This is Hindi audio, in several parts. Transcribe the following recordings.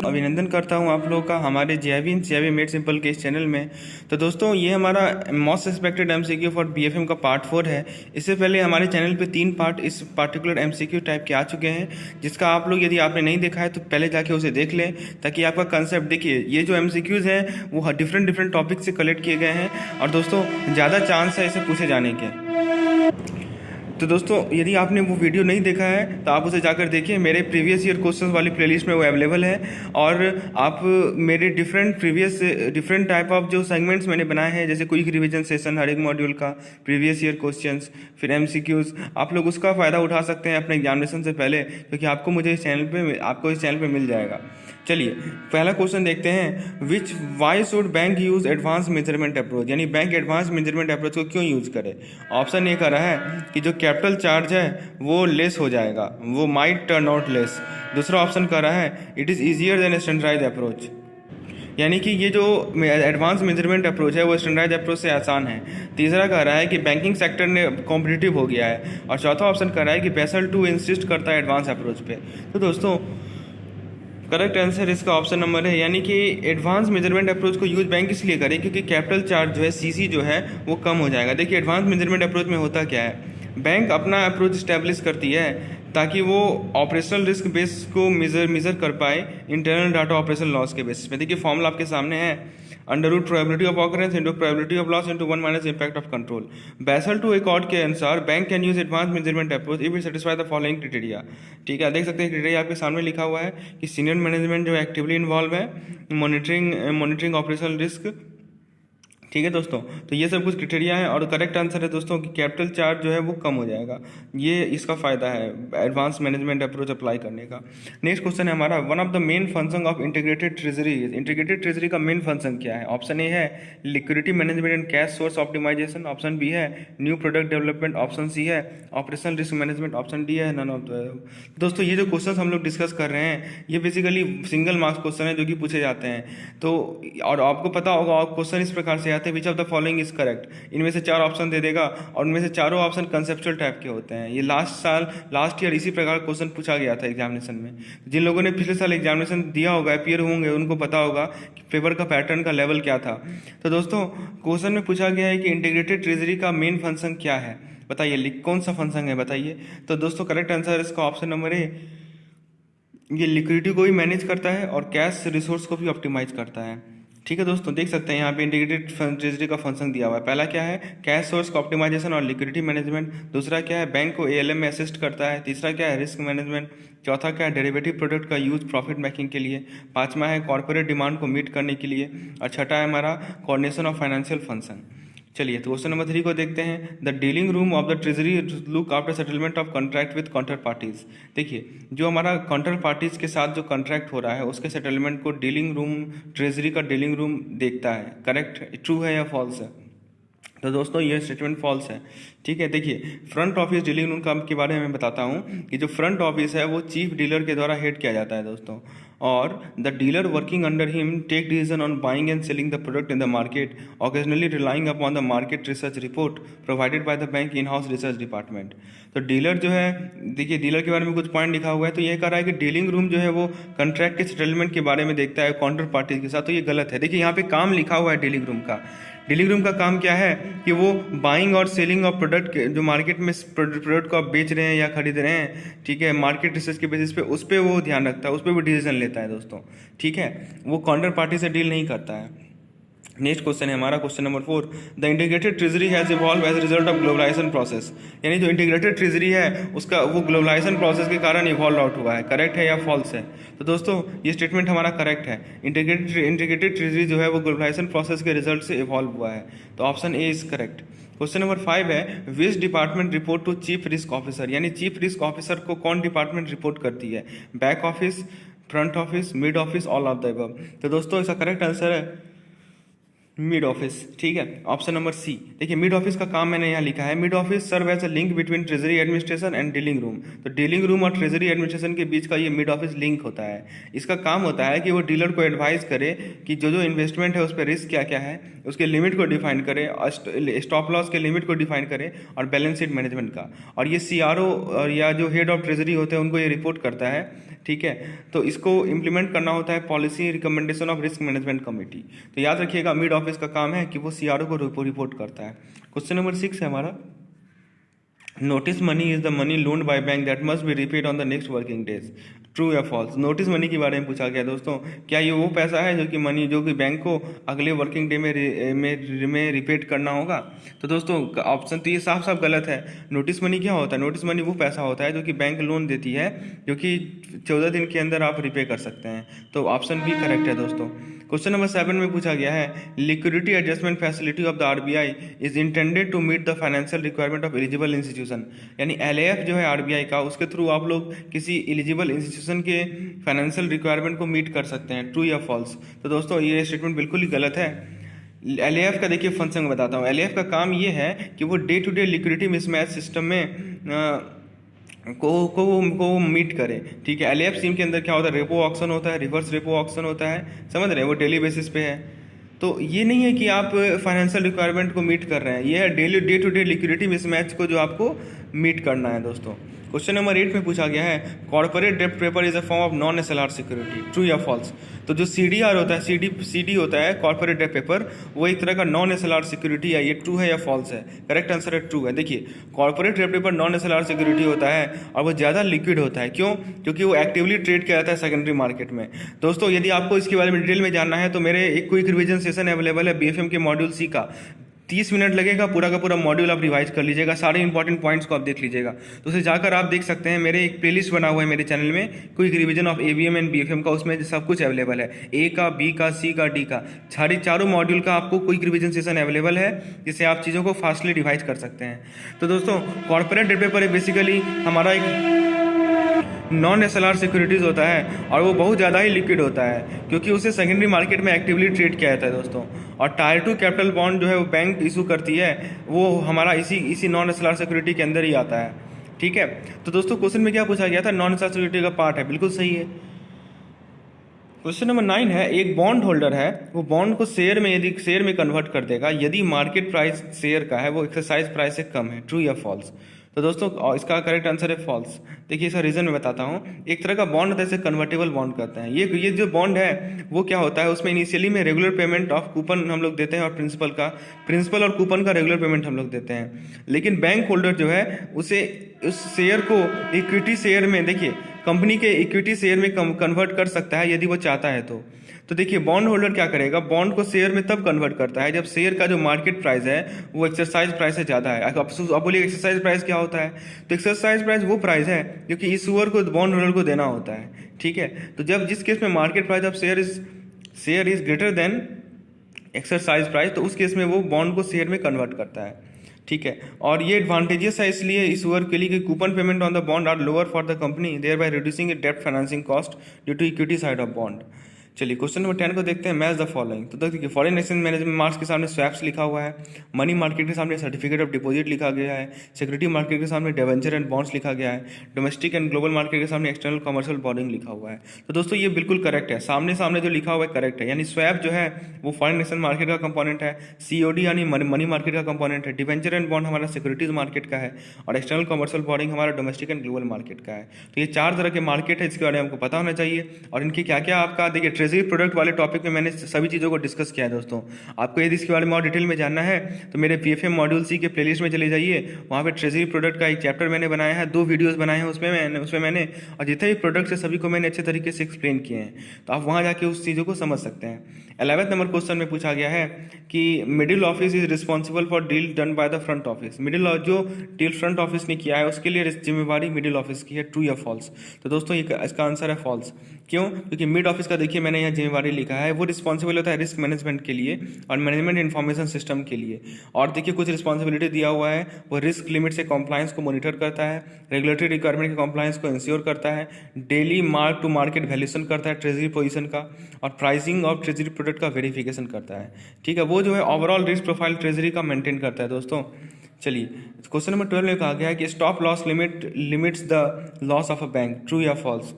अभिनंदन करता हूं आप लोगों का हमारे जेआईबी मेड सिंपल के इस चैनल में। तो दोस्तों ये हमारा most expected MCQ for BFM का पार्ट 4 है। इससे पहले हमारे चैनल पे 3 पार्ट इस पार्टिकुलर एमसीक्यू टाइप के आ चुके हैं, जिसका आप लोग यदि आपने नहीं देखा है तो पहले जाके उसे देख लें, ताकि आपका कंसेप्ट देखिए। ये जो एमसीक्यूज हैं वो डिफरेंट टॉपिक से कलेक्ट किए गए हैं और दोस्तों ज़्यादा चांस है इसे पूछे जाने के। तो दोस्तों यदि आपने वो वीडियो नहीं देखा है तो आप उसे जाकर देखिए। मेरे प्रीवियस ईयर क्वेश्चंस वाली प्लेलिस्ट में वो अवेलेबल है, और आप मेरे डिफरेंट टाइप ऑफ जो सेगमेंट्स मैंने बनाए हैं, जैसे क्विक रिवीजन सेशन हर एक मॉड्यूल का, प्रीवियस ईयर क्वेश्चंस, फिर एमसीक्यूज, आप लोग उसका फ़ायदा उठा सकते हैं अपने एग्जामिनेशन से पहले, क्योंकि आपको इस चैनल पर मिल जाएगा। चलिए पहला क्वेश्चन देखते हैं। Why should bank use advance measurement approach, यानी बैंक एडवांस मेजरमेंट अप्रोच को क्यों यूज करे। ऑप्शन ए कह रहा है कि जो कैपिटल चार्ज है वो लेस हो जाएगा, वो माइट टर्न आउट लेस। दूसरा ऑप्शन कह रहा है it is easier than standardise approach, यानी कि ये जो एडवांस मेजरमेंट अप्रोच है वो स्टैंडर्डाइज अप्रोच से आसान है। तीसरा कह रहा है कि बैंकिंग सेक्टर ने कॉम्पिटिटिव हो गया है, और चौथा ऑप्शन कह रहा है कि बेसल 2 इंसिस्ट करता है एडवांस अप्रोच पे। तो दोस्तों करेक्ट आंसर इसका ऑप्शन नंबर है, यानी कि एडवांस मेजरमेंट अप्रोच को यूज बैंक इसलिए करें क्योंकि कैपिटल चार्ज जो है सीसी जो है वो कम हो जाएगा। देखिए एडवांस मेजरमेंट अप्रोच में होता क्या है, बैंक अपना अप्रोच स्टैब्लिश करती है ताकि वो ऑपरेशनल रिस्क बेस को मेजर कर पाए इंटरनल डाटा ऑपरेशन लॉस के बेसिस में। देखिए फॉर्मूला आपके सामने है, under root probability of occurrence into probability of loss into 1 minus impact of control. Basel 2 accord के अनुसार bank can use advance measurement approach if it satisfy the following criteria. ठीक है, देख सकते हैं क्राइटेरिया आपके सामने लिखा हुआ है कि सीनियर मैनेजमेंट जो एक्टिवली इन्वॉल्व है, मॉनिटरिंग ऑपरेशनल रिस्क। ठीक है दोस्तों, तो ये सब कुछ क्राइटेरिया है, और करेक्ट आंसर है दोस्तों कि कैपिटल चार्ज जो है वो कम हो जाएगा। ये इसका फ़ायदा है एडवांस मैनेजमेंट अप्रोच अप्लाई करने का। नेक्स्ट क्वेश्चन है हमारा, one of the main function of integrated treasury. Integrated treasury का मेन फंक्शन क्या है। ऑप्शन ए है liquidity management and cash source optimisation, option B है new product development, option C है operational risk management, option D है नन ऑफ द। दोस्तों ये जो क्वेश्चन हम लोग डिस्कस कर रहे हैं ये बेसिकली सिंगल मार्क्स क्वेश्चन है जो कि पूछे जाते हैं। तो और आपको पता होगा क्वेश्चन इस प्रकार से which of the following is correct. इनमें से 4 ऑप्शन दे देगा, और उनमें से चारों ऑप्शन कंसेप्चुअल टाइप के होते हैं। ये लास्ट ईयर इसी प्रकार क्वेश्चन पूछा गया था एग्जामिनेशन में। जिन लोगों ने पिछले साल एग्जामिनेशन दिया होगा, अपियर होंगे, उनको पता होगा कि पेपर का पैटर्न का लेवल क्या था। तो दोस्तों क्वेश्चन में पूछा गया है कि इंटीग्रेटेड ट्रेजरी का मेन फंक्शन क्या है, बताइए कौन सा फंक्शन है बताइए। तो दोस्तों करेक्ट आंसर इसका ऑप्शन नंबर ए, ये लिक्विडिटी को भी मैनेज करता है और कैश रिसोर्स को भी ऑप्टिमाइज करता है। ठीक है दोस्तों, देख सकते हैं यहाँ पे इंटीग्रेटेड ट्रेजरी का फंक्शन दिया हुआ है। पहला क्या है, कैश सोर्स का ऑप्टिमाइजेशन और लिक्विडिटी मैनेजमेंट। दूसरा क्या है, बैंक को एएलएम में असिस्ट करता है। तीसरा क्या है, रिस्क मैनेजमेंट। चौथा क्या है, डेरिवेटिव प्रोडक्ट का यूज प्रॉफिट मेकिंग के लिए। पांचवा है कॉर्पोरेट डिमांड को मीट करने के लिए, और छठा है हमारा कोऑर्डिनेशन ऑफ फाइनेंशियल फंक्शन। चलिए तो क्वेश्चन नंबर 3 को देखते हैं। The dealing room of the treasury look after settlement of contract with counter parties. देखिए जो हमारा काउंटर पार्टीज के साथ जो कॉन्ट्रैक्ट हो रहा है उसके सेटलमेंट को डीलिंग रूम, ट्रेजरी का डीलिंग रूम देखता है। करेक्ट, ट्रू है या फॉल्स है। तो दोस्तों ये स्टेटमेंट फॉल्स है। ठीक है, देखिए फ्रंट ऑफिस डीलिंग रूम का के बारे में मैं बताता हूँ कि जो फ्रंट ऑफिस है वो चीफ डीलर के द्वारा हेड किया जाता है दोस्तों, और the dealer working under him take decision on buying and selling the product in the market, occasionally relying upon the market research report provided by the bank in house research department. तो डीलर जो है, देखिए डीलर के बारे में कुछ पॉइंट लिखा हुआ है, तो ये कह रहा है कि डीलिंग रूम जो है वो कॉन्ट्रैक्ट के सेटलमेंट के बारे में देखता है काउंटर पार्टी के साथ, तो ये गलत है। देखिए यहाँ पे काम लिखा हुआ है डीलिंग रूम का। डीलिंग रूम का काम क्या है कि वो बाइंग और सेलिंग ऑफ प्रोडक्ट जो मार्केट में प्रोडक्ट को आप बेच रहे हैं या खरीद रहे हैं, ठीक है, मार्केट रिसर्च के बेसिस पे उस पर वो ध्यान रखता है, उस पर वो डिसीजन लेता है दोस्तों। ठीक है, वो काउंटर पार्टी से डील नहीं करता है। नेक्स्ट क्वेश्चन है हमारा question number 4। The integrated treasury has evolve as result of globalisation process, यानी जो इंटीग्रेटेड ट्रेजरी है उसका वो ग्लोबलाइजेशन प्रोसेस के कारण इवॉल्व आउट हुआ है। करेक्ट है या फॉल्स है। तो दोस्तों ये स्टेटमेंट हमारा करेक्ट है। इंटीग्रेटेड ट्रेजरी जो है वो ग्लोबलाइजेशन प्रोसेस के रिजल्ट से इवॉल्व हुआ है, तो option A is correct. Question number 5 है, which department report to chief risk officer, यानी चीफ रिस्क ऑफिसर को कौन डिपार्टमेंट रिपोर्ट करती है, back office, front office, mid office, all of the above. तो दोस्तों इसका करेक्ट आंसर है मिड ऑफिस। ठीक है, ऑप्शन नंबर सी। देखिए मिड ऑफिस का काम मैंने यहाँ लिखा है, mid office serve as a link between treasury administration and dealing room. तो डीलिंग रूम और ट्रेजरी एडमिनिस्ट्रेशन के बीच का ये मिड ऑफिस लिंक होता है। इसका काम होता है कि वो डीलर को एडवाइस करे कि जो इन्वेस्टमेंट है उस पर रिस्क क्या क्या है, उसके लिमिट को डिफाइन करे, स्टॉप लॉस के लिमिट को डिफाइन करे, और बैलेंस शीट मैनेजमेंट का। और ये CRO और या जो हेड ऑफ ट्रेजरी होते हैं उनको ये रिपोर्ट करता है ठीक है। तो इसको इम्प्लीमेंट करना होता है policy recommendation of risk management committee. तो याद रखिएगा मिड ऑफिस का काम है कि वो CRO को रिपोर्ट करता है। क्वेश्चन नंबर 6 है हमारा, notice money is the money लोन्ड by bank that must be repaid on the next working days, true या फॉल्स। नोटिस मनी के बारे में पूछा गया दोस्तों, क्या ये वो पैसा है जो कि बैंक को अगले वर्किंग डे में रिपेड करना होगा? तो दोस्तों ऑप्शन तो ये साफ साफ गलत है। नोटिस मनी क्या होता है? नोटिस मनी वो पैसा होता है जो कि बैंक लोन देती है, जो कि 14 दिन के अंदर आप रिपे कर सकते हैं। तो ऑप्शन बी करेक्ट है दोस्तों। क्वेश्चन नंबर 7 में पूछा गया है, liquidity adjustment facility of the RBI is intended to meet the financial requirement of eligible institution. यानी LAF जो है RBI का, उसके थ्रू आप लोग किसी एलिजिबल इंस्टीट्यूशन के फाइनेंशियल रिक्वायरमेंट को मीट कर सकते हैं, ट्रू या फॉल्स। तो दोस्तों ये स्टेटमेंट बिल्कुल ही गलत है। LAF का देखिए फंक्शन बताता हूँ। LAF का काम ये है कि वो day to day liquidity mismatch system में को मीट करे, ठीक है। LAF स्कीम के अंदर क्या होता है, रेपो ऑक्शन होता है, रिवर्स रेपो ऑक्शन होता है, समझ रहे हैं, वो डेली बेसिस पे है। तो ये नहीं है कि आप फाइनेंशियल रिक्वायरमेंट को मीट कर रहे हैं, ये है day to day liquidity mismatch को जो आपको मीट करना है दोस्तों। क्वेश्चन नंबर 8 में पूछा गया है, कॉर्पोरेट डेब्ट paper is a form of non SLR security, true या फॉल्स। तो जो CDR होता है, CD होता है कॉर्पोरेट डेब्ट पेपर, वो एक तरह का नॉन SLR सिक्योरिटी है, ये ट्रू है या फॉल्स है? करेक्ट आंसर है ट्रू है। देखिए कॉर्पोरेट डेब्ट पेपर नॉन SLR सिक्योरिटी होता है और वो ज़्यादा लिक्विड होता है। क्यों? क्योंकि वो एक्टिवली ट्रेड किया जाता है सेकेंडरी मार्केट में। दोस्तों यदि आपको इसके बारे में डिटेल में जानना है तो मेरे एक क्विक रिवीजन सेशन अवेलेबल है BFM के मॉड्यूल C का, 30 मिनट लगेगा, पूरा का पूरा मॉड्यूल आप रिवाइज कर लीजिएगा, सारे इंपॉर्टेंट पॉइंट्स को आप देख लीजिएगा। तो उसे जाकर आप देख सकते हैं, मेरे एक प्लेलिस्ट बना हुआ है मेरे चैनल में, quick revision of ABM and BFM का, उसमें सब कुछ अवेलेबल है, A का, B का, C का, D का, चारों मॉड्यूल का आपको क्विक रिवीजन सेशन अवेलेबल है, जिससे आप चीज़ों को फास्टली रिवाइज कर सकते हैं। तो दोस्तों कॉर्पोरेट डेट पेपर बेसिकली हमारा एक नॉन SLR सिक्योरिटीज़ होता है और वो बहुत ज़्यादा ही लिक्विड होता है, क्योंकि उसे सेकेंडरी मार्केट में एक्टिवली ट्रेड किया जाता है दोस्तों। और टायर 2 कैपिटल बॉन्ड जो है वो बैंक इशू करती है, वो हमारा इसी नॉन SLR सिक्योरिटी के अंदर ही आता है, ठीक है। तो दोस्तों क्वेश्चन में क्या पूछा गया था, नॉन SLR सिक्योरिटी का पार्ट है, बिल्कुल सही है। क्वेश्चन नंबर 9 है, एक बॉन्ड होल्डर है, वो बॉन्ड को शेयर में कन्वर्ट कर देगा यदि मार्केट प्राइस शेयर का है वो एक्सरसाइज प्राइस से कम है, ट्रू या फॉल्स। तो दोस्तों इसका करेक्ट आंसर है फॉल्स। देखिए इसका रीजन मैं बताता हूँ। एक तरह का बॉन्ड होता है, इसे कन्वर्टेबल बॉन्ड कहते हैं। ये जो बॉन्ड है वो क्या होता है, उसमें इनिशियली में रेगुलर पेमेंट ऑफ कूपन हम लोग देते हैं और प्रिंसिपल और कूपन का रेगुलर पेमेंट हम लोग देते हैं। लेकिन बैंक होल्डर जो है उसे उस शेयर को इक्विटी शेयर में, देखिए कंपनी के इक्विटी शेयर में कन्वर्ट कर सकता है यदि वो चाहता है तो देखिए बॉन्ड होल्डर क्या करेगा, बॉन्ड को शेयर में तब कन्वर्ट करता है जब शेयर का जो मार्केट प्राइस है वो एक्सरसाइज प्राइस से ज़्यादा है। अब बोलिए एक्सरसाइज प्राइस क्या होता है, तो एक्सरसाइज प्राइस वो प्राइस है जो कि इशूअर को बॉन्ड होल्डर को देना होता है, ठीक है। तो जब जिस केस में market price of share is greater than exercise price, तो उस केस में वो बॉन्ड को शेयर में कन्वर्ट करता है, ठीक है। और ये एडवांटेजेस है इसलिए इशूअर के लिए कि coupon payment on the bond are lower for the company, thereby reducing डेब्ट financing cost due to equity side of bond. चलिए क्वेश्चन नंबर 10 को देखते हैं, मैच द फॉलोइंग। तो देखिए फॉरेन एक्सचेंज मैनेजमेंट मार्क्स के सामने स्वैप्स लिखा हुआ है, मनी मार्केट के सामने सर्टिफिकेट ऑफ डिपॉजिट लिखा गया है, सिक्योरिटी मार्केट के सामने डिवेंचर एंड बॉन्ड्स लिखा गया है, डोमेस्टिक एंड ग्लोबल मार्केट के सामने एक्सटर्नल कमर्शियल बॉन्डिंग लिखा हुआ है। तो दोस्तों ये बिल्कुल करेक्ट है, सामने जो लिखा हुआ है करेक्ट है, यानी स्वैप जो है वो फॉरेन एक्सचेंज मार्केट का कंपोनेंट है, COD यानी मनी मार्केट का कंपोनेंट है, डिवेंचर एंड बॉन्ड हमारा सिक्योरिटीज मार्केट का है, और एक्सटर्नल कमर्शियल बॉन्डिंग हमारा डोमेस्टिक एंड ग्लोबल मार्केट का है। तो ये 4 तरह के मार्केट है, इसके बारे में आपको पता होना चाहिए। और इनकी क्या क्या आपका देखिए ट्रेजरी प्रोडक्ट वाले टॉपिक में मैंने सभी चीज़ों को डिस्कस किया है दोस्तों। आपको यदि इसके बारे में और डिटेल में जानना है तो मेरे BFM मॉड्यूल C के प्लेलिस्ट में चले जाइए, वहाँ पे ट्रेजरी प्रोडक्ट का एक चैप्टर मैंने बनाया है, 2 वीडियोस बनाए हैं उसमें मैंने और जितने भी प्रोडक्ट्स है सभी को मैंने अच्छे तरीके से एक्सप्लेन किए हैं, तो आप वहाँ जाके उस चीज़ों को समझ सकते हैं। 11वें नंबर क्वेश्चन में पूछा गया है कि middle office is responsible for deal done by the front office. जो डील फ्रंट ऑफिस ने किया है उसके लिए जिम्मेवारी मिडिल ऑफिस की है, ट्रू या फॉल्स। तो दोस्तों इसका आंसर है फॉल्स। क्यों? क्योंकि मिड ऑफिस का देखिए मैंने यहाँ जिम्मेवारी लिखा है, वो रिस्पॉन्सिबल होता है रिस्क मैनेजमेंट के लिए और मैनेजमेंट इन्फॉर्मेशन सिस्टम के लिए। और देखिए कुछ रिस्पॉन्सिबिलिटी दिया हुआ है, वो रिस्क लिमिट से कॉम्प्लायंस को मॉनिटर करता है, रेगुलेटरी रिक्वायरमेंट के कॉम्प्लायंस को इंश्योर करता है, daily mark to market valuation करता है ट्रेजरी पोजीशन का, और प्राइसिंग ऑफ ट्रेजरी प्रोडक्ट का वेरिफिकेशन करता है, ठीक है। वो जो है ओवरऑल रिस्क प्रोफाइल ट्रेजरी का मेंटेन करता है दोस्तों। चलिए क्वेश्चन नंबर 12 में कहा गया है कि stop loss limits the loss of a bank, true या फॉल्स।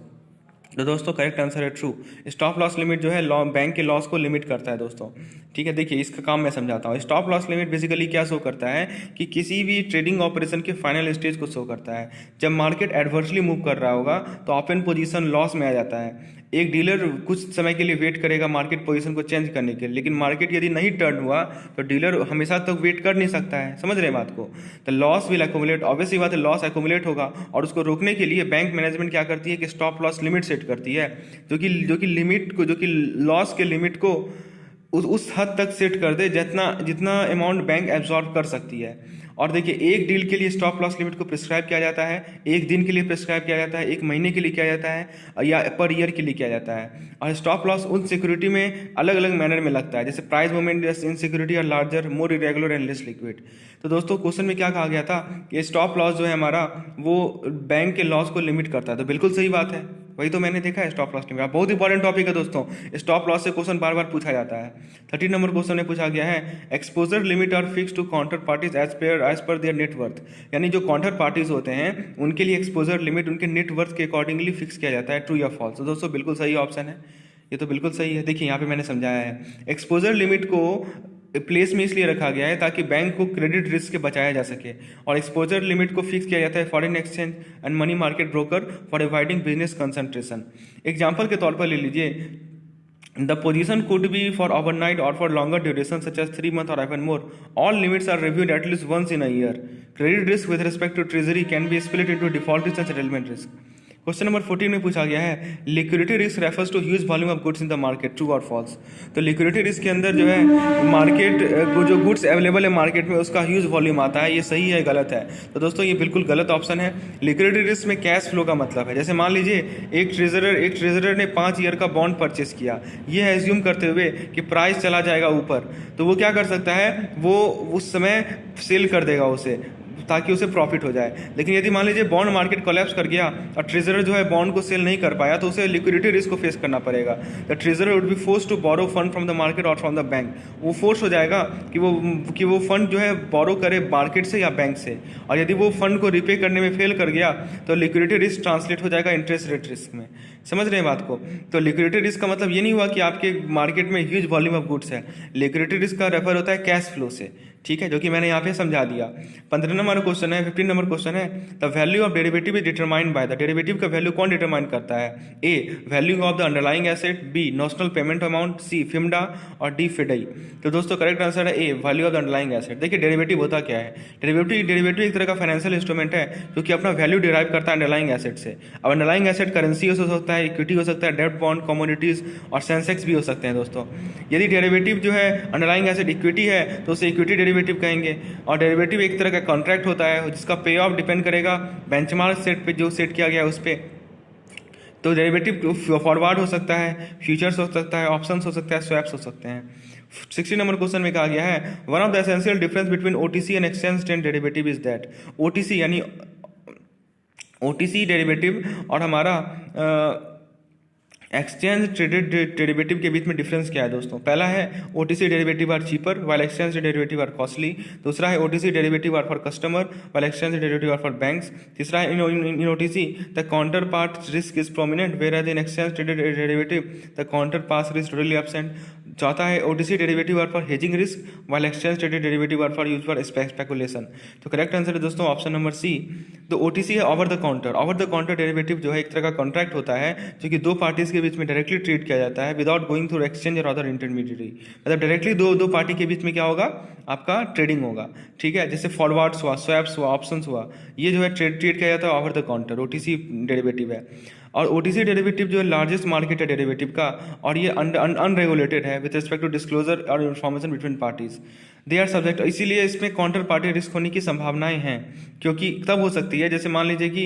तो दोस्तों करेक्ट आंसर है ट्रू। स्टॉप लॉस लिमिट जो है बैंक के लॉस को लिमिट करता है दोस्तों। ठीक है, देखिए इसका काम मैं समझाता हूँ। स्टॉप लॉस लिमिट बेसिकली क्या शो करता है कि किसी भी ट्रेडिंग ऑपरेशन के फाइनल स्टेज को शो करता है। जब मार्केट एडवर्सली मूव कर रहा होगा तो ओपन पोजीशन लॉस में आ जाता है। एक डीलर कुछ समय के लिए वेट करेगा मार्केट पोजीशन को चेंज करने के लिए, लेकिन मार्केट यदि नहीं टर्न हुआ तो डीलर हमेशा तक वेट कर नहीं सकता है। समझ रहे हैं बात को? तो लॉस विल एक्यूमुलेट, ऑब्वियसली बात है, लॉस एक्यूमुलेट होगा और उसको रोकने के लिए बैंक मैनेजमेंट क्या करती है कि स्टॉप लॉस लिमिट सेट करती है, जो कि लॉस के लिमिट को उस हद तक सेट कर दे जितना अमाउंट बैंक एब्जॉर्ब कर सकती है। और देखिए एक डील के लिए स्टॉप लॉस लिमिट को प्रिस्क्राइब किया जाता है, एक दिन के लिए प्रिस्क्राइब किया जाता है, एक महीने के लिए किया जाता है या पर ईयर के लिए किया जाता है। और स्टॉप लॉस उन सिक्योरिटी में अलग अलग मैनर में लगता है, जैसे price movement in security are larger, more irregular and less liquid. तो दोस्तों क्वेश्चन में क्या कहा गया था कि स्टॉप लॉस जो है हमारा वो बैंक के लॉस को लिमिट करता है। तो बिल्कुल सही बात है, वही तो मैंने देखा है स्टॉप लॉस लिमिट। बहुत इंपॉर्टेंट टॉपिक है दोस्तों, स्टॉप लॉस से क्वेश्चन बार बार पूछा जाता है। 13 नंबर क्वेश्चन में पूछा गया है exposure limit are fix to counter parties as per their net worth. यानी जो काउंटर पार्टीज होते हैं उनके लिए एक्सपोजर लिमिट उनके नेटवर्थ के अकॉर्डिंगली फिक्स किया जाता है। ट्रू या फॉल्स? तो दोस्तों बिल्कुल सही ऑप्शन है, ये तो बिल्कुल सही है। देखिए यहाँ पे मैंने समझाया है, एक्सपोजर लिमिट को प्लेस में इसलिए रखा गया है ताकि बैंक को क्रेडिट रिस्क से बचाया जा सके। और एक्सपोजर लिमिट को फिक्स किया जाता है foreign exchange and money market broker for avoiding business concentration. Example के तौर पर ले लीजिए, the position could be for overnight और for longer duration such as 3 months और even more. All limits are reviewed at least once in a year. Credit risk with respect to treasury can be split into default risk and settlement risk. Question number 14 में पूछा गया है liquidity risk refers to huge volume of goods in the market. True और फॉल्स? तो लिक्विडिटी रिस्क के अंदर जो है मार्केट जो गुड्स अवेलेबल है मार्केट में उसका ह्यूज वॉल्यूम आता है। ये सही है गलत है? तो दोस्तों ये बिल्कुल गलत ऑप्शन है। लिक्विडिटी रिस्क में कैश फ्लो का मतलब है, जैसे मान लीजिए एक ट्रेजरर ने 5 ईयर का बॉन्ड परचेस किया, ये एज्यूम करते हुए कि प्राइस चला जाएगा ऊपर, तो वो क्या कर सकता है, वो उस समय सेल कर देगा उसे ताकि उसे प्रॉफिट हो जाए। लेकिन यदि मान लीजिए बॉन्ड मार्केट कोलैप्स कर गया और ट्रेजरर जो है बॉन्ड को सेल नहीं कर पाया तो उसे लिक्विडिटी रिस्क को फेस करना पड़ेगा। The treasurer would be force to borrow fund from the market और फ्रॉम द बैंक। वो फोर्स हो जाएगा कि वो फंड जो है बोरो करे मार्केट से या बैंक से, और यदि वो फंड को रिपे करने में फेल कर गया तो लिक्विडिटी रिस्क ट्रांसलेट हो जाएगा इंटरेस्ट रेट रिस्क में। समझ रहे हैं बात को? तो लिक्विडिटी रिस्क का मतलब ये नहीं हुआ कि आपके मार्केट में ह्यूज वॉल्यूम ऑफ गुड्स है। लिक्विडिटी रिस्क का रेफर होता है कैश फ्लो से, ठीक है, जो कि मैंने यहाँ पे समझा दिया। 15 नंबर क्वेश्चन है, 15 नंबर क्वेश्चन है the value of derivative is determined by the. Derivative का वैल्यू कौन डिटरमाइन करता है? A value of the underlying asset, B notional payment amount, C FIMMDA और डी फिडई। तो दोस्तों करेक्ट आंसर है A value of the underlying asset. देखिए डेरिवेटिव होता क्या है? डेरिवेटिव एक तरह का फाइनेंशियल इंस्ट्रूमेंट है जो कि अपना वैल्यू डिराइव करता है अंडरलाइंग एसेट से। अब अंडरलाइंग एसेट करेंसी हो सकता है, इक्विटी हो सकता है, डेट बॉन्ड, कमोडिटीज और सेंसेक्स भी हो सकते हैं दोस्तों। यदि डेरिवेटिव जो है अंडरलाइंग एसेट इक्विटी है तो उसे इक्विटी डेरिवेटिव कहेंगे। और डेरिवेटिव एक तरह का कॉन्ट्रैक्ट होता है जिसका पे ऑफ डिपेंड करेगा बेंचमार्क सेट पे जो सेट किया गया है उस पे। तो डेरिवेटिव फॉरवर्ड हो सकता है, फ्यूचर्स हो सकता है, ऑप्शंस हो सकता है, स्वैप्स हो सकते हैं। 60 नंबर क्वेश्चन में कहा गया है one of the essential difference between OTC and exchange traded derivative is that. OTC यानी ओटीसी डेरिवेटिव और हमारा एक्सचेंज ट्रेडेड डेरिवेटिव के बीच में डिफरेंस क्या है दोस्तों? पहला है OTC derivative are cheaper while exchange derivative are costly. दूसरा है OTC derivative are for customer while exchange derivative are for banks. तीसरा है in OTC the counter part risk is prominent whereas in exchange traded derivative the counter part risk totally absent. चौथा है OTC derivative are for hedging risk while exchange traded derivative are for use for speculation. तो करेक्ट आंसर है दोस्तों ऑप्शन नंबर सी। तो ओटीसी है over the counter. Over the counter derivative जो है एक तरह का कॉन्ट्रैक्ट होता है जो कि दो पार्टीज के बीच में डायरेक्टली ट्रेड किया जाता है विदाउट गोइंग थ्रू एक्सचेंज और अदर इंटरमीडिएटरी। मतलब डायरेक्टली दो पार्टी के बीच में क्या होगा, आपका ट्रेडिंग होगा, ठीक है। जैसे फॉरवर्ड्स हुआ, स्वैप्स हुआ, ऑप्शंस हुआ, ये जो है ट्रेड किया जाता है over the counter, OTC derivative है। और ओटीसी डेरिवेटिव जो है लार्जेस्ट मार्केट है डेरिवेटिव का, और ये अनरेगुलेटेड है विद रिस्पेक्ट टू डिस्क्लोजर और information between parties. They are subject, इसीलिए इसमें काउंटर पार्टी रिस्क होने की संभावनाएं हैं, क्योंकि तब हो सकती है जैसे मान लीजिए कि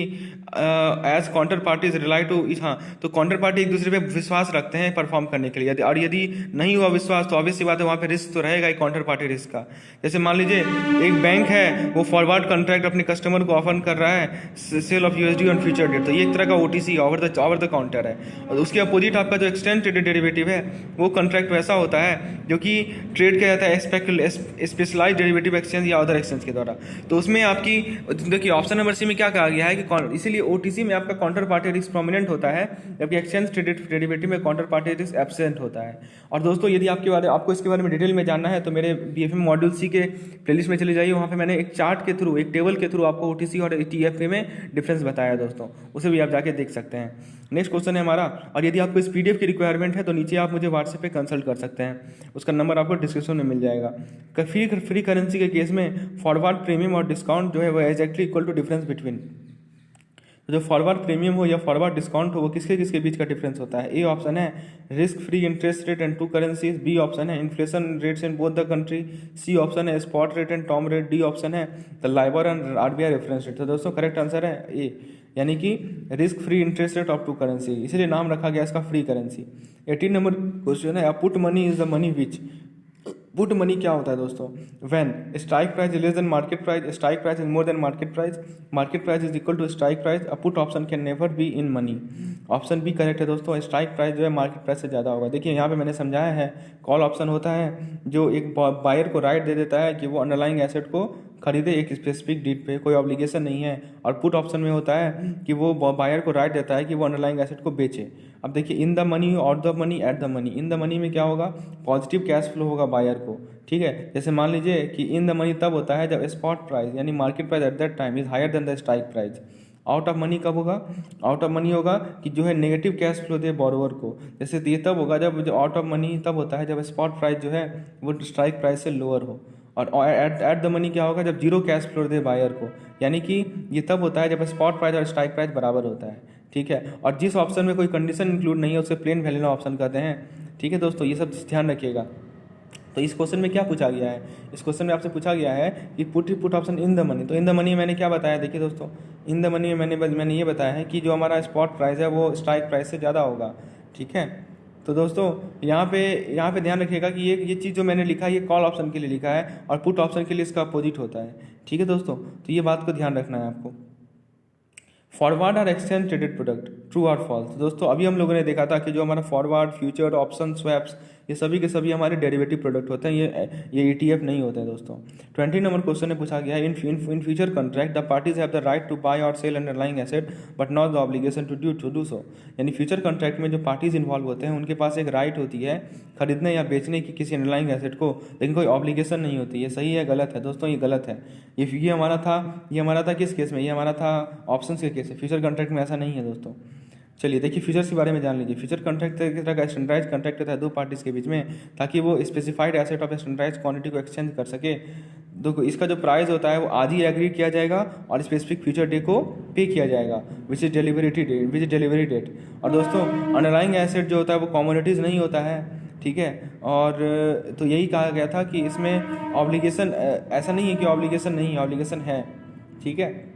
as counter parties rely to, हाँ, तो काउंटर पार्टी एक दूसरे पे विश्वास रखते हैं परफॉर्म करने के लिए, और यदि नहीं हुआ विश्वास तो ऑब्वियस सी बात है वहाँ पे रिस्क तो रहेगा ही काउंटर पार्टी रिस्क का। जैसे मान लीजिए एक बैंक है, वो फॉरवर्ड कॉन्ट्रैक्ट अपने कस्टमर को ऑफर कर रहा है sale of USD on future date, तो ये एक तरह का ओटीसी ओवर द काउंटर है। और उसके अपोजिट आपका जो एक्सचेंज ट्रेडेड डेरिवेटिव है वो कॉन्ट्रैक्ट वैसा होता है जो कि ट्रेड किया जाता है स्पेशलाइज डेरिवेटिव एक्सचेंज या अदर एक्सचेंज के द्वारा। तो उसमें आपकी देखिए ऑप्शन नंबर सी में क्या कहा गया है कि इसीलिए ओटीसी में आपका काउंटर पार्टी रिस्क प्रोमिनेंट होता है, जबकि एक्सचेंज ट्रेडेड डेरिवेटिव में काउंटर पार्टी रिस्क एब्सेंट होता है। और दोस्तों यदि आपको इसके बारे में डिटेल में जानना है तो मेरे बीएफएम मॉड्यूल सी के प्लेलिस्ट में चले जाइए, वहाँ पे मैंने एक चार्ट के थ्रू, एक टेबल के थ्रू आपको ओटीसी और ईटीएफ में डिफरेंस बताया दोस्तों, उसे भी आप जाके देख सकते हैं। नेक्स्ट क्वेश्चन है हमारा, और यदि आपको इस पीडीएफ की रिक्वायरमेंट है तो नीचे आप मुझे व्हाट्सएप पे कंसल्ट कर सकते हैं, उसका नंबर आपको डिस्क्रिप्शन में मिल जाएगा। फ्री करेंसी के केस में फॉरवर्ड प्रीमियम और डिस्काउंट जो है वो exactly equal to difference between, जो फॉरवर्ड प्रीमियम हो या फॉरवर्ड डिस्काउंट हो वो किसके किसके बीच का डिफरेंस होता है। ए ऑप्शन है risk free interest rate and two currencies, B option है inflation rates in both the country, C option है spot rate and term rate, D option है the LIBOR and RBI reference rate. तो दोस्तों करेक्ट आंसर है ए, यानी कि risk free interest rate of two currency, इसलिए नाम रखा गया इसका फ्री करेंसी। 18 नंबर क्वेश्चन है, put money is the money which, put money क्या होता है दोस्तों, when strike price is less than market price, strike price is more than market price is equal to strike price, a put option can never be in money. Option B correct है दोस्तों, स्ट्राइक प्राइस जो है मार्केट प्राइस से ज़्यादा होगा। देखिए यहाँ पे मैंने समझाया है, कॉल ऑप्शन होता है जो एक बायर को राइट दे देता है कि वो अंडरलाइंग एसेट को खरीदे एक स्पेसिफिक डेट पे, कोई ऑब्लिगेशन नहीं है। और पुट ऑप्शन में होता है कि वो बायर को राइट देता है कि वो अंडरलाइंग एसेट को बेचे। अब देखिए इन द मनी और the money at the money, in the money में क्या होगा, पॉजिटिव कैश फ्लो होगा बायर को, ठीक है। जैसे मान लीजिए कि इन द मनी तब होता है जब स्पॉट प्राइस यानी market price at that time is higher than the strike price. Out of money कब होगा, आउट ऑफ मनी होगा कि जो है नेगेटिव कैश फ्लो दे बोरोवर को, जैसे ये तब होगा जब जो आउट ऑफ मनी तब होता है जब स्पॉट प्राइस जो है वो स्ट्राइक प्राइस से लोअर हो। और एट द मनी क्या होगा, जब जीरो कैश फ्लो दे बायर को, यानी कि ये तब होता है जब स्पॉट प्राइस और स्ट्राइक प्राइस बराबर होता है, ठीक है। और जिस ऑप्शन में कोई कंडीशन इंक्लूड नहीं है उसे प्लेन वैनिला ऑप्शन कहते हैं, ठीक है दोस्तों, ये सब ध्यान रखिएगा। तो इस क्वेश्चन में क्या पूछा गया है, इस क्वेश्चन में आपसे पूछा गया है कि put option in the money. तो इन द मनी मैंने क्या बताया, देखिए दोस्तों, इन द मनी में मैंने ये बताया है कि जो हमारा स्पॉट प्राइस है वो स्ट्राइक प्राइस से ज़्यादा होगा, ठीक है। तो दोस्तों यहाँ पे ध्यान रखिएगा कि ये चीज़ जो मैंने लिखा है ये कॉल ऑप्शन के लिए लिखा है और पुट ऑप्शन के लिए इसका अपोजिट होता है, ठीक है दोस्तों। तो ये बात को ध्यान रखना है आपको। फॉरवर्ड और एक्सचेंज ट्रेडेड प्रोडक्ट, ट्रू और फॉल्स। दोस्तों अभी हम लोगों ने देखा था कि जो हमारा फॉरवर्ड, फ्यूचर, ऑप्शन, स्वैप्स, ये सभी के सभी हमारे डेरिवेटिव प्रोडक्ट होते हैं, ये ईटीएफ नहीं होते हैं दोस्तों। 20 नंबर क्वेश्चन में पूछा गया है, in future contract the parties have the right to buy और sell underlying asset but not the obligation to do so. यानी फ्यूचर कॉन्ट्रैक्ट में जो पार्टीज इन्वॉल्व होते हैं उनके पास एक राइट होती है खरीदने या बेचने की किसी अंडरलाइंग एसेट को, लेकिन कोई ऑब्लिगेशन नहीं होती। ये सही है गलत है दोस्तों, ये गलत है। ये हमारा था किस केस में, ये हमारा था ऑप्शन के केस में। फ्यूचर कॉन्ट्रैक्ट में ऐसा नहीं है दोस्तों। चलिए देखिए फ्यूचर्स के बारे में जान लीजिए। फ्यूचर कॉन्ट्रैक्ट किस तरह का स्टैंडर्डाइज कॉन्ट्रैक्ट होता है दो पार्टीज के बीच में, ताकि वो specified asset of standardize quantity को एक्सचेंज कर सके। देखो इसका जो प्राइस होता है वो आज ही एग्री किया जाएगा और स्पेसिफिक फ्यूचर डे को पे किया जाएगा विच इज डिलीवरी डेट। और दोस्तों अंडरलाइंग एसेट जो होता है वो कमोडिटीज़ नहीं होता है, ठीक है। और तो यही कहा गया था कि इसमें ऑब्लिगेशन ऐसा नहीं है कि ऑब्लिगेशन नहीं है, ऑब्लिगेशन है, ठीक है।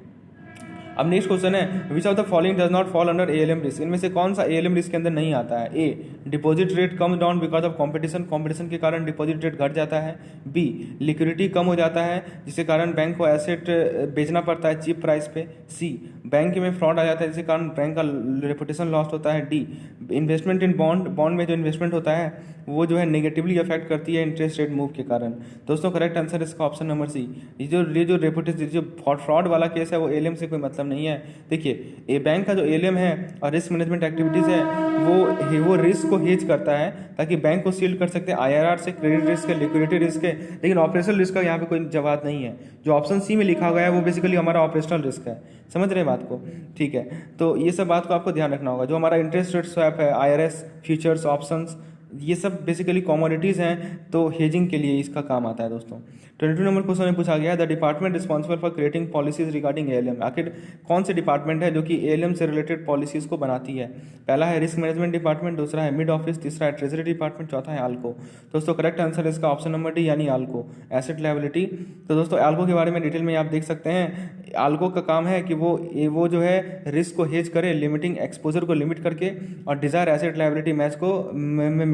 अब नेक्स्ट क्वेश्चन है, which of the following does not fall under ALM risk. इनमें से कौन सा एएलएम रिस्क के अंदर नहीं आता है। ए deposit rate come down because of competition के कारण डिपॉजिट रेट घट जाता है। बी लिक्विडिटी कम हो जाता है जिसके कारण बैंक को एसेट बेचना पड़ता है चीप प्राइस पे। सी बैंक में फ्रॉड आ जाता है जिसके कारण बैंक का रेपुटेशन लॉस्ट होता है। डी इन्वेस्टमेंट इन बॉन्ड में जो इन्वेस्टमेंट होता है वो जो है नेगेटिवली अफेक्ट करती है इंटरेस्ट रेट मूव के कारण। दोस्तों करेक्ट आंसर इसका ऑप्शन नंबर सी। ये जो रेपुटेशन जो फ्रॉड वाला केस है वो एएलएम से कोई मतलब नहीं है। देखिए ए बैंक का जो एएलएम है और रिस्क मैनेजमेंट एक्टिविटीज़ है वो रिस्क को हेज करता है ताकि बैंक को शील्ड कर सकते हैं आईआरआर से, क्रेडिट रिस्क है, लिक्विडिटी रिस्क है, लेकिन ऑपरेशनल रिस्क का यहाँ पे कोई जवाब नहीं है। जो ऑप्शन सी में लिखा गया है वो बेसिकली हमारा ऑपरेशनल रिस्क है। समझ रहे हैं बात को, ठीक है। तो ये सब बात को आपको ध्यान रखना होगा। जो हमारा इंटरेस्ट रेट स्वैप है, आईआरएस, फ्यूचर्स, ऑप्शंस, ये सब बेसिकली कमोडिटीज़ हैं, तो हेजिंग के लिए इसका काम आता है दोस्तों। 22 नंबर क्वेश्चन में पूछा गया the department responsible for creating policies regarding ALM. आखिर कौन से डिपार्टमेंट है जो कि एएलएम से रिलेटेड पॉलिसीज को बनाती है। पहला है रिस्क मैनेजमेंट डिपार्टमेंट, दूसरा है मिड ऑफिस, तीसरा है ट्रेजरी डिपार्टमेंट, चौथा है आल्को। दोस्तों करेक्ट आंसर इसका ऑप्शन नंबर डी यानी आल्को, एसेट लायबिलिटी। तो दोस्तों आल्को के बारे में डिटेल में आप देख सकते हैं। आल्को का काम है कि वो जो है रिस्क को हेज करे, लिमिटिंग एक्सपोजर को लिमिट करके और डिजायर एसेट लायबिलिटी मैच को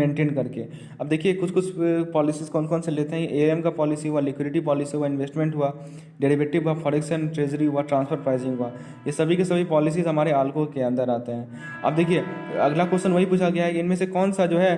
मेंटेन करके। अब देखिए कुछ कुछ पॉलिसीज़ कौन कौन से लेते हैं, एएम का पॉलिसी हुआ, लिक्विडिटी पॉलिसी हुआ, इन्वेस्टमेंट हुआ, डेरिवेटिव हुआ, फॉरेक्स एंड ट्रेजरी हुआ, ट्रांसफर प्राइसिंग हुआ, ये सभी के सभी पॉलिसीज़ हमारे आल्को के अंदर आते हैं। अब देखिए अगला क्वेश्चन वही पूछा गया है कि इनमें से कौन सा जो है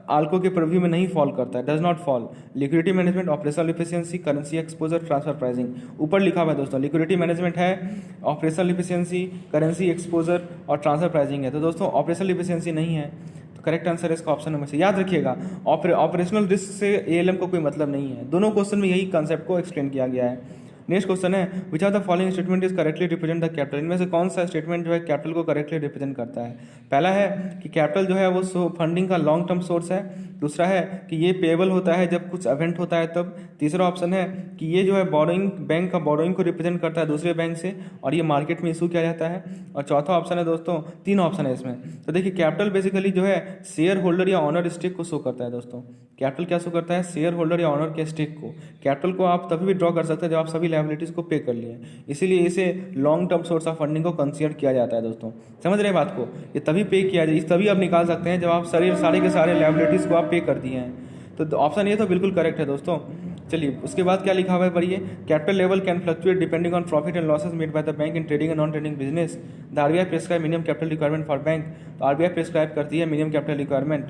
आल्को के प्रीव्यू में नहीं फॉल करता है, does not fall. Liquidity management, operational efficiency, currency exposure, transfer pricing. ऊपर लिखा हुआ है दोस्तों लिक्विडिटी मैनेजमेंट है, ऑपरेशनल इफिशियंसी, करेंसी एक्सपोजर और ट्रांसफर प्राइसिंग है। तो दोस्तों ऑपरेशनल इफिशियंसी नहीं है, तो करेक्ट आंसर है इसका ऑप्शन नंबर से। याद रखिएगा ऑपरेशनल रिस्क से एएलएम को कोई मतलब नहीं है, दोनों क्वेश्चन में यही कंसेप्ट को एक्सप्लेन किया गया है। नेक्स्ट क्वेश्चन है which are the following statement is correctly represent the capital. इनमें से कौन सा स्टेटमेंट जो है कैपिटल को करेक्टली रिप्रेजेंट करता है। पहला है कि कैपिटल जो है वो फंडिंग का लॉन्ग टर्म सोर्स है। दूसरा है कि ये पेएबल होता है जब कुछ इवेंट होता है तब। तीसरा ऑप्शन है कि ये जो है बोरोइंग, बैंक का बोरोइंग को रिप्रेजेंट करता है दूसरे बैंक से और ये मार्केट में इशू किया जाता है। और चौथा ऑप्शन है दोस्तों, तीन ऑप्शन है इसमें। तो देखिए कैपिटल बेसिकली जो है शेयर होल्डर या ऑनर स्टेक को शो करता है दोस्तों। कैपिटल क्या शो करता है, शेयर होल्डर या ऑनर के स्टेक को। कैपिटल को आप तभी भी ड्रॉ कर सकते हैं जब आप सभी लायबिलिटीज को पे कर लिए, इसीलिए इसे long term source of funding को कंसीडर किया जाता है दोस्तों। समझ रहे हैं बात को, ये तभी पे किया जाए, तभी आप निकाल सकते हैं जब आप सारे के सारे लायबिलिटीज को आप पे कर दिए हैं। तो ऑप्शन ये तो बिल्कुल करेक्ट है दोस्तों। चलिए उसके बाद क्या लिखा हुआ है पढ़िए। Capital level can fluctuate depending on profit and losses made by the bank in trading and non trading business. The RBI prescribe minimum capital requirement for bank. तो आरबीआई प्रिस्क्राइब करती है मिनिमम कैपिटल रिक्वायरमेंट।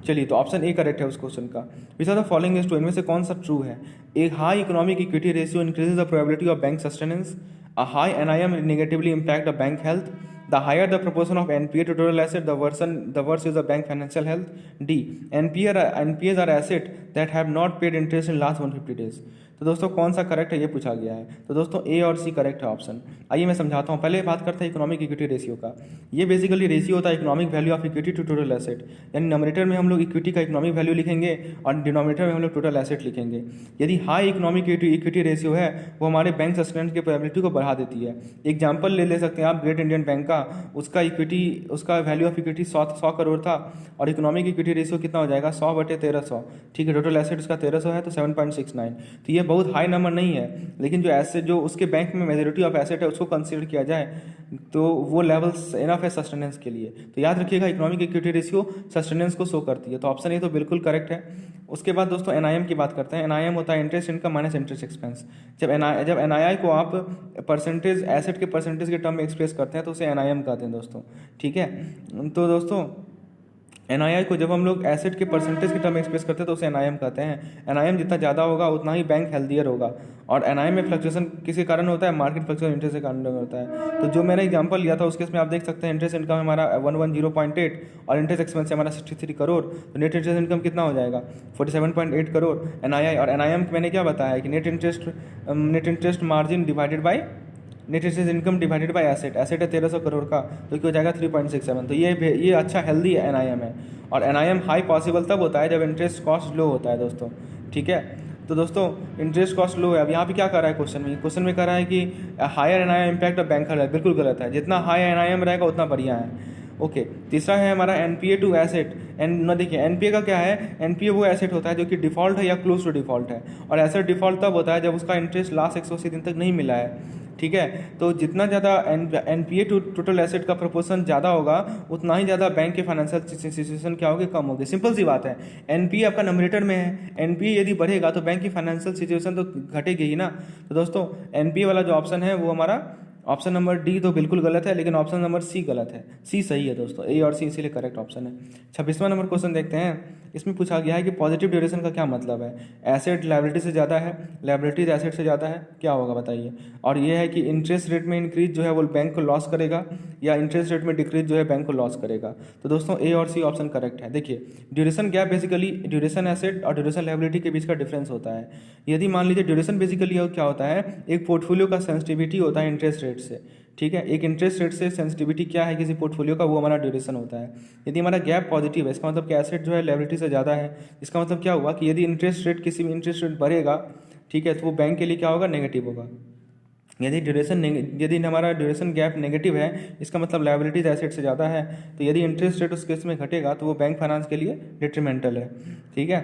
चलिए तो ऑप्शन ए करेक्ट है उस क्वेश्चन का। Which are the following is true, इनमें से कौन सा ट्रू है। एक high economic equity ratio increases the probability of bank sustenance. A high NIM negatively impact the bank health. The higher the proportion of NPA to total asset, the worse is the bank financial health. D. NPAs are asset that have not paid interest in last 150 days. तो दोस्तों कौन सा करेक्ट है ये पूछा गया है। तो दोस्तों ए और सी करेक्ट है ऑप्शन। आइए मैं समझाता हूँ। पहले बात करते हैं इकोनॉमिक इक्विटी रेशियो का। ये बेसिकली रेशियो होता है economic value of equity to total asset. यानी नॉमिनेटर में हम लोग इक्विटी का इकोनॉमिक वैल्यू लिखेंगे और डिनोमिनेटर में हम लोग टोटल एसेट लिखेंगे। यदि हाई इकोनॉमिक इक्विटी रेशियो है वो हमारे बैंक सस्टेनेंस की प्रोबेबिलिटी को बढ़ा देती है। एग्जाम्पल ले सकते हैं आप ग्रेट इंडियन बैंक का, उसका वैल्यू ऑफ इक्विटी 100 करोड़ था और इकोनॉमिक इक्विटी रेशियो कितना हो जाएगा 100/1300। ठीक है, टोटल एसेट उसका 1300 है तो 7.69। तो ये बहुत हाई नंबर नहीं है, लेकिन जो एसेट जो उसके बैंक में मेजोरिटी ऑफ एसेट है उसको कंसीडर किया जाए तो वो लेवल्स इनफ है सस्टेनेंस के लिए। तो याद रखिएगा इकोनॉमिक इक्विटी रेशियो सस्टेनेंस को शो करती है। तो ऑप्शन ए तो बिल्कुल करेक्ट है। उसके बाद दोस्तों एनआईएम की बात करते हैं। एनआईएम होता है interest income minus interest expense. जब एनआईआई को आप परसेंटेज एसेट के परसेंटेज के टर्म में एक्सप्रेस करते हैं तो उसे एनआईएम कहते हैं दोस्तों। ठीक है, तो दोस्तों एनआईआई को जब हम लोग एसेट के परसेंटेज के टर्म में एक्सप्रेस करते हैं तो उसे एनआईएम कहते हैं। एनआईएम जितना ज़्यादा होगा उतना ही बैंक हेल्दियर होगा। और एनआईएम में फ्लक्चुएशन किसी कारण होता है, मार्केट फ्लक्चुएशन इंटरेस्ट के कारण होता है। तो जो मैंने एग्जांपल लिया था उसके इसमें आप देख सकते हैं इंटरेस्ट इनकम हमारा 110.8 और इंटरेस्ट एक्सपेंस हमारा 63 करोड़। तो नेट इंटरेस्ट इनकम कितना हो जाएगा 47.8 करोड़ एनआईआई। और एनआईएम मैंने क्या बताया है कि net interest margin divided by net interest income divided by asset है 1300 करोड़ का, तो क्या हो जाएगा 3.67। तो ये अच्छा हेल्दी एनआईएम है। और एनआईएम हाई पॉसिबल तब होता है जब इंटरेस्ट कॉस्ट लो होता है दोस्तों। ठीक है, तो दोस्तों इंटरेस्ट कॉस्ट लो है। अब यहाँ पे क्या कर रहा है क्वेश्चन में कर रहा है कि higher NIM impact of bank है, बिल्कुल गलत है। जितना हाई एनआईएम रहेगा उतना बढ़िया है। ओके, तीसरा है हमारा एनपीए टू एसेट। न देखिए एनपीए का क्या है, एनपीए वो एसेट होता है जो कि डिफॉल्ट है या क्लोज टू डिफॉल्ट है, और एसेट डिफॉल्ट तब होता है जब उसका इंटरेस्ट लास्ट 180 दिन तक नहीं मिला है। ठीक है, तो जितना ज़्यादा एनपीए टू टोटल एसेट का प्रोपोर्शन ज़्यादा होगा उतना ही ज़्यादा बैंक के फाइनेंशियल सिचुएशन क्या होगी, कम होगी। सिंपल सी बात है, एनपीए आपका नंबरेटर में है, एनपीए यदि बढ़ेगा तो बैंक की फाइनेंशियल सिचुएशन तो घटेगी ही ना। तो दोस्तों एनपीए वाला जो ऑप्शन है वो हमारा ऑप्शन नंबर डी तो बिल्कुल गलत है, लेकिन ऑप्शन नंबर सी गलत है। सी सही है दोस्तों, ए और सी इसीलिए करेक्ट ऑप्शन है। 26वां नंबर क्वेश्चन देखते हैं। इसमें पूछा गया है कि पॉजिटिव ड्यूरेशन का क्या मतलब है। एसेट लायबिलिटी से ज़्यादा है, लायबिलिटीज एसेट से ज़्यादा है, क्या होगा बताइए। और ये है कि इंटरेस्ट रेट में इंक्रीज जो है वो बैंक को लॉस करेगा या इंटरेस्ट रेट में डिक्रीज जो है बैंक को लॉस करेगा। तो दोस्तों ए और सी ऑप्शन करेक्ट है। देखिए duration gap basically duration asset और ड्यूरेशन लायबिलिटी के बीच का डिफरेंस होता है। यदि मान लीजिए ड्यूरेशन बेसिकली क्या होता है, एक पोर्टफोलियो का सेंसिटिविटी होता है इंटरेस्ट रेट से। ठीक है, एक इंटरेस्ट रेट से सेंसिटिविटी क्या है किसी पोर्टफोलियो का, वो हमारा ड्यूरेशन होता है। यदि हमारा गैप पॉजिटिव है, इसका मतलब कि एसेट जो है लायबिलिटी से ज़्यादा है। इसका मतलब क्या हुआ कि यदि इंटरेस्ट रेट किसी भी इंटरेस्ट रेट बढ़ेगा, ठीक है, तो वो बैंक के लिए क्या होगा, नेगेटिव होगा। यदि हमारा ड्यूरेशन गैप नेगेटिव है, इसका मतलब लायबिलिटीज एसेट से ज़्यादा है। तो यदि इंटरेस्ट रेट उस केस में घटेगा तो वो बैंक फाइनेंस के लिए डिट्रीमेंटल है। ठीक है,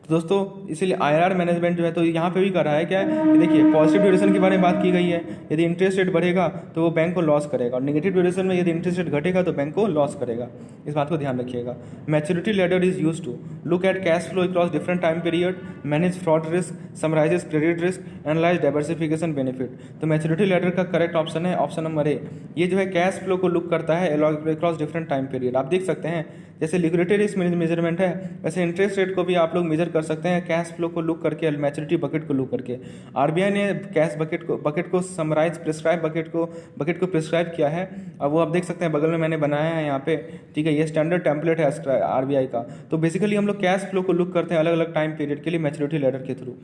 तो दोस्तों इसीलिए IRR मैनेजमेंट जो है तो यहाँ पे भी कर रहा है क्या है कि देखिए पॉजिटिव ड्यूरेशन के बारे में बात की गई है, यदि इंटरेस्ट रेट बढ़ेगा तो वो बैंक को लॉस करेगा, और नेगेटिव ड्यूरेशन में यदि इंटरेस्ट रेट घटेगा तो बैंक को लॉस करेगा, इस बात को ध्यान रखिएगा। Maturity ladder is use to look at cash flow across different time period, manage fraud risk, summarizes credit risk, analyze diversification benefit. तो मैच्योरिटी लैडर का करेक्ट ऑप्शन है ऑप्शन नंबर ए। ये जो है कैश फ्लो को लुक करता है अक्रॉस डिफरेंट टाइम पीरियड। आप देख सकते हैं जैसे लिक्विडिटी रिस्क मेजरमेंट है, वैसे इंटरेस्ट रेट को भी आप लोग मेजर कर सकते हैं कैश फ्लो को लुक करके, मैच्योरिटी बकेट को लुक करके। आरबीआई ने कैश बकेट को समराइज प्रिस्क्राइब बकेट को प्रिस्क्राइब किया है। अब वो आप देख सकते हैं बगल में मैंने बनाया है यहाँ पे, ठीक है, ये स्टैंडर्ड टेम्पलेट है आरबीआई का। तो बेसिकली हम लोग कैश फ्लो को लुक करते हैं अलग अलग टाइम पीरियड के लिए मैच्योरिटी लैडर के थ्रू।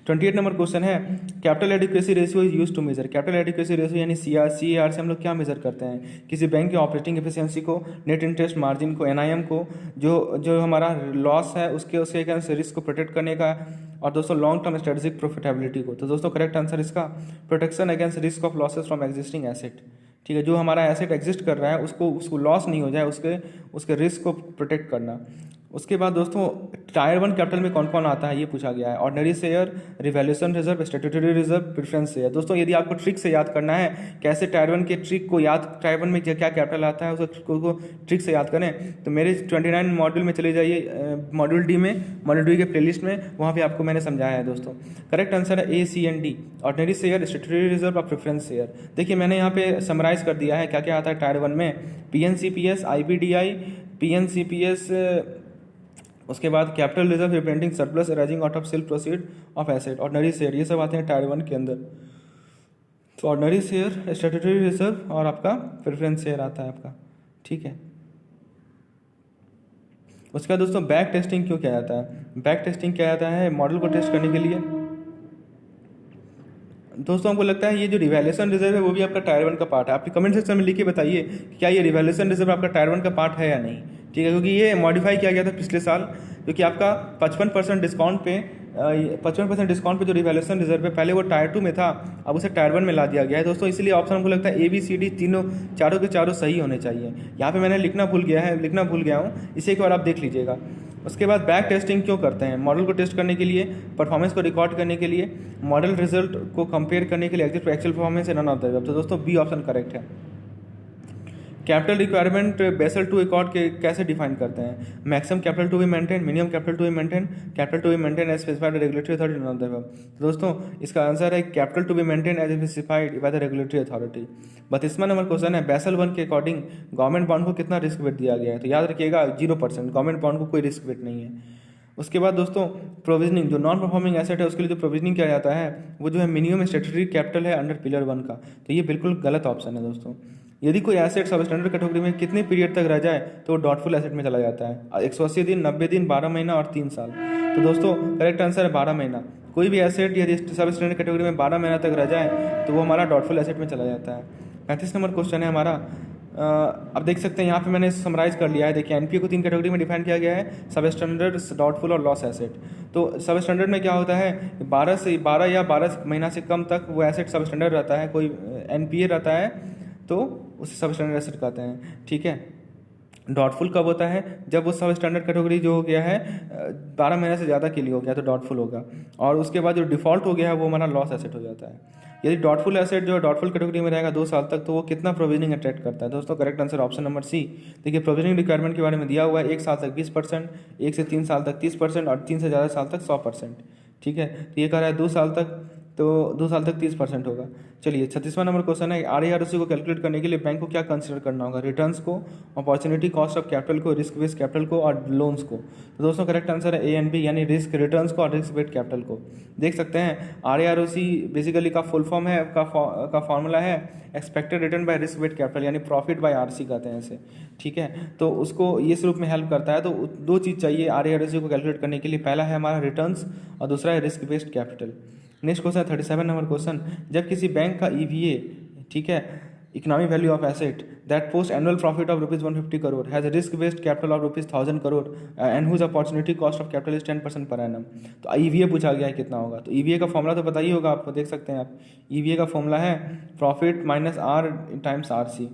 28 नंबर क्वेश्चन है capital adequacy ratio is use to measure. Capital adequacy ratio यानी CAR से हम लोग क्या मेजर करते हैं, किसी बैंक की ऑपरेटिंग एफिशिएंसी को, नेट इंटरेस्ट मार्जिन को, NIM को, जो हमारा लॉस है उसके रिस्क को प्रोटेक्ट करने का, और दोस्तों लॉन्ग टर्म स्ट्रेटेजिक प्रॉफिटेबिलिटी को। तो दोस्तों करेक्ट आंसर इसका protection against risk of losses from existing asset. ठीक है, जो हमारा एसेट एग्जिस्ट कर रहा है उसको लॉस नहीं हो जाए, उसके रिस्क को प्रोटेक्ट करना। उसके बाद दोस्तों टायर 1 कैपिटल में कौन कौन आता है ये पूछा गया है। Ordinary share, revaluation reserve, statutory reserve, preference share. दोस्तों यदि आपको ट्रिक से याद करना है कैसे टायर 1 के ट्रिक को टायर 1 में क्या कैपिटल आता है उसको ट्रिक से याद करें, तो मेरे 29 मॉड्यूल में चले जाइए, मॉड्यूल डी के प्लेलिस्ट में, वहाँ पे आपको मैंने समझाया है दोस्तों। करेक्ट आंसर है A, C and D, ordinary share, statutory reserve और प्रेफरेंस शेयर। देखिए मैंने यहाँ पे समराइज कर दिया है क्या क्या आता है टायर 1 में। PNCPS, IBDI, PNCPS, उसके बाद capital reserve representing surplus arising out of cell proceed of asset, ordinary share, ये सब आते हैं टायर 1 के अंदर। तो ऑर्डिनरी शेयर, स्टैट्यूटरी रिजर्व और आपका प्रेफरेंस शेयर आता है आपका, ठीक है। उसके बाद दोस्तों बैक टेस्टिंग क्यों किया जाता है। बैक टेस्टिंग किया जाता है मॉडल को टेस्ट करने के लिए। दोस्तों हमको लगता है ये जो रिवैल्यूएशन रिजर्व है वो भी आपका टायर 1 का पार्ट है। आपके कमेंट सेक्शन में लिख के बताइए कि क्या ये रिवैल्यूएशन रिजर्व आपका टायर 1 का पार्ट है या नहीं, ठीक है, क्योंकि ये मॉडिफाई किया गया था पिछले साल, क्योंकि आपका 55% डिस्काउंट पे जो रिवैल्यूएशन रिजर्व है पहले वो टायर 2 में था, अब उसे टायर 1 में ला दिया गया है दोस्तों। इसलिए ऑप्शन हमको लगता है ABCD चारों के चारों सही होने चाहिए। यहाँ पे मैंने लिखना भूल गया हूँ, इसे एक बार आप देख लीजिएगा। उसके बाद बैक टेस्टिंग क्यों करते हैं, मॉडल को टेस्ट करने के लिए, परफॉर्मेंस को रिकॉर्ड करने के लिए, मॉडल रिजल्ट को कंपेयर करने के लिए, exit actual performance none of the above. तो दोस्तों बी ऑप्शन करेक्ट है। Capital requirement Basel two accord के कैसे डिफाइन करते हैं, maximum capital to be maintain, minimum capital to be maintain, capital to be maintain as specified regulatory authority none of the above. तो दोस्तों इसका आंसर है capital to be maintain as specified by the regulatory authority. 32वां नंबर क्वेश्चन है बेसल 1 के अकॉर्डिंग गवर्नमेंट बॉन्ड को कितना रिस्क वेट दिया गया है। तो याद रखिएगा 0%, गवर्नमेंट बॉन्ड को कोई रिस्क वेट नहीं है। उसके बाद दोस्तों प्रोविजनिंग, जो नॉन परफॉर्मिंग एसेट है उसके लिए जो प्रोविजनिंग किया जाता है वो जो है मिनिमम स्टैट्यूटरी कैपिटल है अंडर पिलर 1 का। तो ये बिल्कुल गलत ऑप्शन है दोस्तों। यदि कोई एसेट सब स्टैंडर्ड कैटेगरी में कितने पीरियड तक रह जाए तो वो डॉटफुल एसेट में चला जाता है, 180 दिन, 90 दिन, 12 महीना और 3 साल। तो दोस्तों करेक्ट आंसर है 12 महीना। कोई भी एसेट यदि सब स्टैंडर्ड कैटेगरी में 12 महीना तक रह जाए तो वो हमारा डॉटफुल एसेट में चला जाता है। 35 नंबर क्वेश्चन है हमारा, अब देख सकते हैं यहाँ पे मैंने समराइज कर लिया है। देखिए एनपीए को 3 कैटेगरी में डिफाइन किया गया है, सब स्टैंडर्ड, डॉटफुल और लॉस एसेट। तो सब स्टैंडर्ड में क्या होता है 12 या 12 महीना से कम तक वो एसेट सब स्टैंडर्ड रहता है, कोई एनपीए रहता है तो उसे सब स्टैंडर्ड एसेट कहते हैं, ठीक है। डॉटफुल कब होता है, जब वो सब स्टैंडर्ड कैटेगरी जो हो गया है 12 महीने से ज़्यादा के लिए हो गया तो डॉटफुल होगा, और उसके बाद जो डिफ़ॉल्ट हो गया है वो हमारा लॉस एसेट हो जाता है। यदि डॉटफुल एसेट जो डॉटफुल कैटेगरी में रहेगा 2 साल तक तो वो कितना प्रोविजनिंग अट्रैक्ट करता है। दोस्तों correct answer option number C. देखिए प्रोविजनिंग रिक्वायरमेंट के बारे में दिया हुआ है 1 साल तक 20%, 1 से 3 साल तक 30% और 3 से ज़्यादा साल तक 100%, ठीक है। तो ये कह रहा है 2 साल तक, तो 2 साल तक 30% होगा। चलिए 36वां नंबर क्वेश्चन है आरएआरओसी को कैलकुलेट करने के लिए बैंक को क्या कंसीडर करना होगा, रिटर्न्स को, अपॉर्चुनिटी कॉस्ट ऑफ कैपिटल को, रिस्क बेस्ड कैपिटल को और लोन्स को। तो दोस्तों करेक्ट आंसर है ए एंड बी, यानी रिस्क रिटर्न्स को और रिस्क बेस्ड कैपिटल को। देख सकते हैं आरएआरओसी बेसिकली का फुल फॉर्म है, का फॉर्मूला है expected return by risk based capital, यानी प्रॉफिट बाय आरसी कहते हैं इसे, ठीक है। तो उसको ये स्वरूप में हेल्प करता है। तो 2 चीज़ चाहिए आरएआरओसी को कैलकुलेट करने के लिए, पहला है हमारा रिटर्न्स और दूसरा है risk based capital. Next question 37 number question, जब किसी बैंक का ईवीए, ठीक है, economic value of asset that post annual profit of ₹150 crore has risk based capital of ₹1000 crore and whose opportunity cost of capital is 10% per annum. तो ईवीए पूछा गया है कितना होगा। तो ईवीए का फॉर्मूला तो पता ही होगा आपको, देख सकते हैं आप, ईवीए का फॉर्मूला है profit minus R times RC,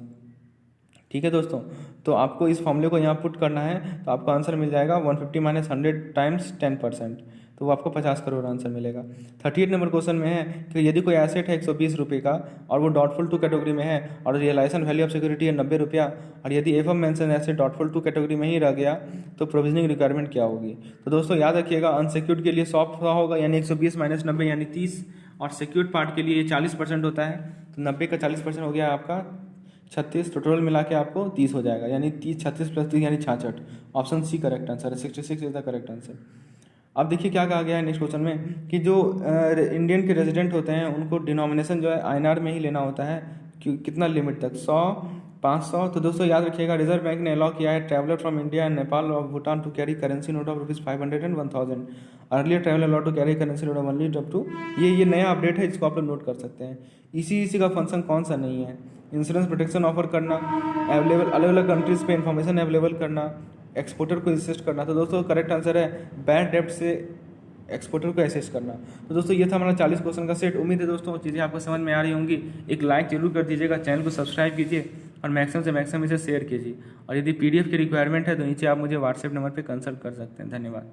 ठीक है दोस्तों। तो आपको इस फॉर्मूले को यहाँ पुट करना है तो आपको आंसर मिल जाएगा 150 माइनस 100 टाइम्स 10%। तो वो आपको 50 करोड़ आंसर मिलेगा। 38 नंबर क्वेश्चन में है कि यदि कोई एसेट है 120 रुपये का और वो डॉटफुल टू कैटेगरी में है और रियलाइजेशन वैल्यू ऑफ सिक्योरिटी है 90 रुपया और यदि एफ mention asset doubtful two category में ही रह गया तो प्रोविजनिंग रिक्वायरमेंट क्या होगी। तो दोस्तों याद रखिएगा, अनसिक्योर्ड के लिए 100 होगा यानी 120 माइनस 90 यानी 30, और सिक्योर्ड पार्ट के लिए 40% होता है, तो 90 का 40% हो गया आपका 36, टोटल मिला के आपको 30 हो जाएगा, यानी 30 36 प्लस 30 यानी 66। ऑप्शन सी करेक्ट आंसर है, 66 इज द करेक्ट आंसर। अब देखिए क्या कहा गया है नेक्स्ट क्वेश्चन में कि जो इंडियन के रेजिडेंट होते हैं उनको डिनोमिनेशन जो है INR में ही लेना होता है, कितना लिमिट तक, 100, 500। तो दोस्तों याद रखिएगा, रिजर्व बैंक ने अलाउ किया है traveller from India and Nepal और Bhutan to carry currency note of ₹500 and 1000। Earlier traveller allow to carry currency note of only up to, ये नया अपडेट है जिसको आप लोग नोट कर सकते हैं। इसी का फंक्शन कौन सा नहीं है, इंश्योरेंस प्रोटेक्शन ऑफर करना, अवेलेबल अलग अलग कंट्रीज पे इन्फॉर्मेशन अवेलेबल करना, एक्सपोर्टर को असिस्ट करना। तो दोस्तों करेक्ट आंसर है बैड डेब्ट से एक्सपोर्टर को असिस्ट करना। तो दोस्तों ये था हमारा 40 क्वेश्चन का सेट। उम्मीद है दोस्तों चीज़ें आपको समझ में आ रही होंगी। एक लाइक जरूर कर दीजिएगा, चैनल को सब्सक्राइब कीजिए और मैक्सिमम से मैक्सिमम इसे शेयर कीजिए। और यदि PDF की रिक्वायरमेंट है तो नीचे आप मुझे व्हाट्सएप नंबर पर कंसल्ट कर सकते हैं। धन्यवाद।